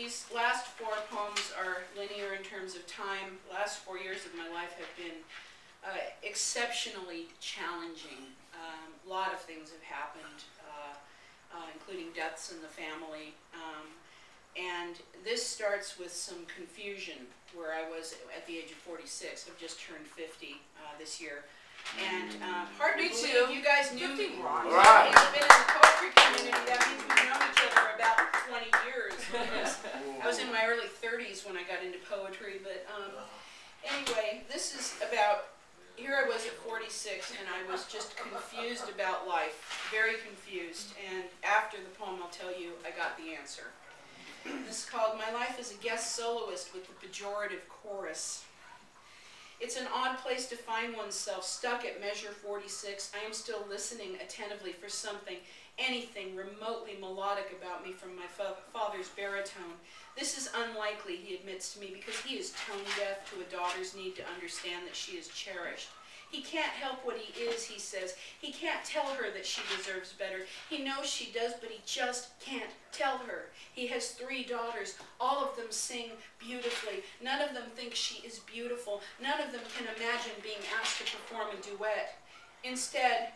These last 4 poems are linear in terms of time. The last 4 years of my life have been exceptionally challenging. A lot of things have happened, including deaths in the family. And this starts with some confusion, where I was at the age of 46. I've just turned 50 this year. And hard to believe you guys knew me. Right. You've been in the poetry community. That means we've known each other about 20 years. I was in my early 30s when I got into poetry. But anyway, this is about, here I was at 46, and I was just confused about life, very confused. And after the poem, I'll tell you, I got the answer. This is called My Life as a Guest Soloist with the Pejorative Chorus. It's an odd place to find oneself, stuck at measure 46. I am still listening attentively for something, anything remotely melodic about me from my father's baritone. This is unlikely, he admits to me, because he is tone deaf to a daughter's need to understand that she is cherished. He can't help what he is, he says. He can't tell her that she deserves better. He knows she does, but he just can't tell her. He has 3 daughters. All of them sing beautifully. None of them think she is beautiful. None of them can imagine being asked to perform a duet. Instead,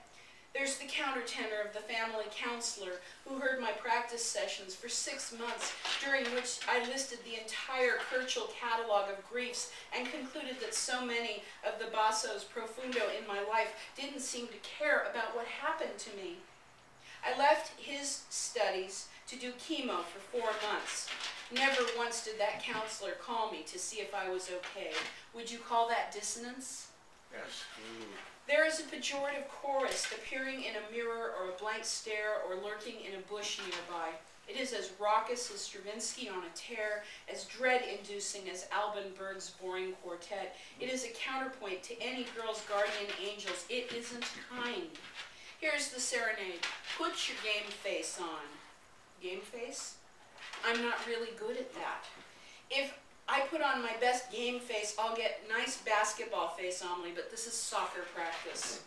there's the countertenor of the family counselor who heard my practice sessions for 6 months, during which I listed the entire Kirchhoff catalog of griefs and concluded that so many of the bassos profundo in my life didn't seem to care about what happened to me. I left his studies to do chemo for 4 months. Never once did that counselor call me to see if I was okay. Would you call that dissonance? Yes. There is a pejorative chorus appearing in a mirror or a blank stare or lurking in a bush nearby. It is as raucous as Stravinsky on a tear, as dread-inducing as Alban Berg's boring quartet. It is a counterpoint to any girl's guardian angels. It isn't kind. Here's the serenade. Put your game face on. Game face? I'm not really good at that. If I put on my best game face, I'll get nice basketball face, Amelie, but this is soccer practice.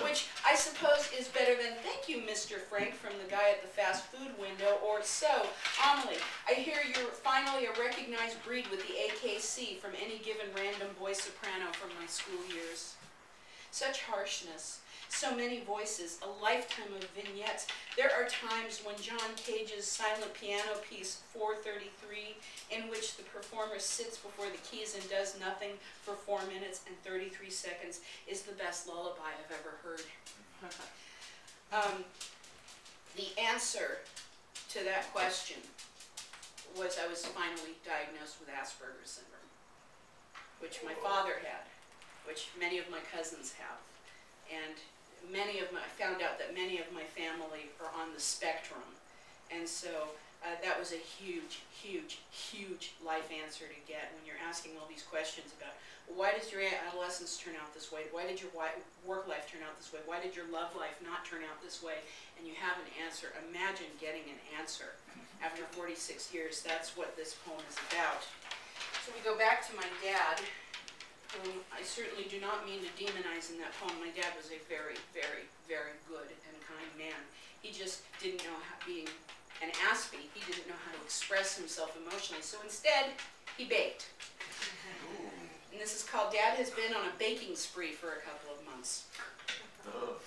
Which I suppose is better than, thank you, Mr. Frank, from the guy at the fast food window, or so, Amelie, I hear you're finally a recognized breed with the AKC from any given random boy soprano from my school years. Such harshness. So many voices, a lifetime of vignettes. There are times when John Cage's silent piano piece, 433, in which the performer sits before the keys and does nothing for 4 minutes and 33 seconds, is the best lullaby I've ever heard. The answer to that question was I was finally diagnosed with Asperger's syndrome, which my father had, which many of my cousins have. And I found out that many of my family are on the spectrum. And so that was a huge, huge, huge life answer to get when you're asking all these questions about, why does your adolescence turn out this way? Why did your work life turn out this way? Why did your love life not turn out this way? And you have an answer. Imagine getting an answer after 46 years. That's what this poem is about. So we go back to my dad, whom I certainly do not mean to demonize in that poem. My dad was a very, very, very good and kind man. He just didn't know how, being an Aspie, he didn't know how to express himself emotionally. So instead, he baked. And this is called Dad Has Been on a Baking Spree for a couple of months.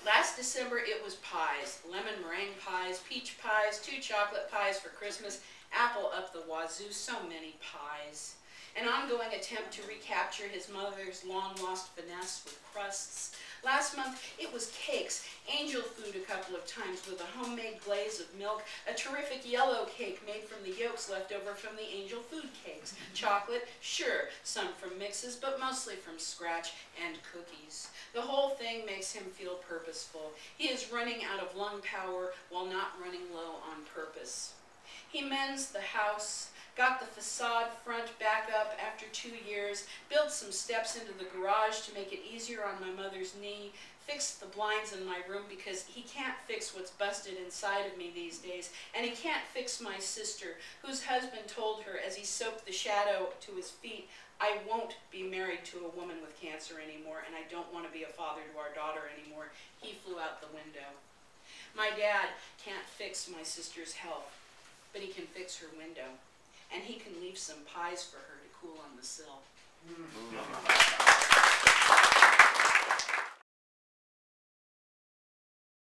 Last December, it was pies. Lemon meringue pies, peach pies, 2 chocolate pies for Christmas, apple up the wazoo, so many pies. An ongoing attempt to recapture his mother's long-lost finesse with crusts. Last month, it was cakes, angel food a couple of times with a homemade glaze of milk, a terrific yellow cake made from the yolks left over from the angel food cakes. Chocolate, sure, some from mixes, but mostly from scratch, and cookies. The whole thing makes him feel purposeful. He is running out of lung power while not running low on purpose. He mends the house, got the facade front back up after 2 years, built some steps into the garage to make it easier on my mother's knee, fixed the blinds in my room because he can't fix what's busted inside of me these days, and he can't fix my sister, whose husband told her as he soaked the shadow to his feet, I won't be married to a woman with cancer anymore, and I don't want to be a father to our daughter anymore. He flew out the window. My dad can't fix my sister's health, but he can fix her window. and he can leave some pies for her to cool on the sill.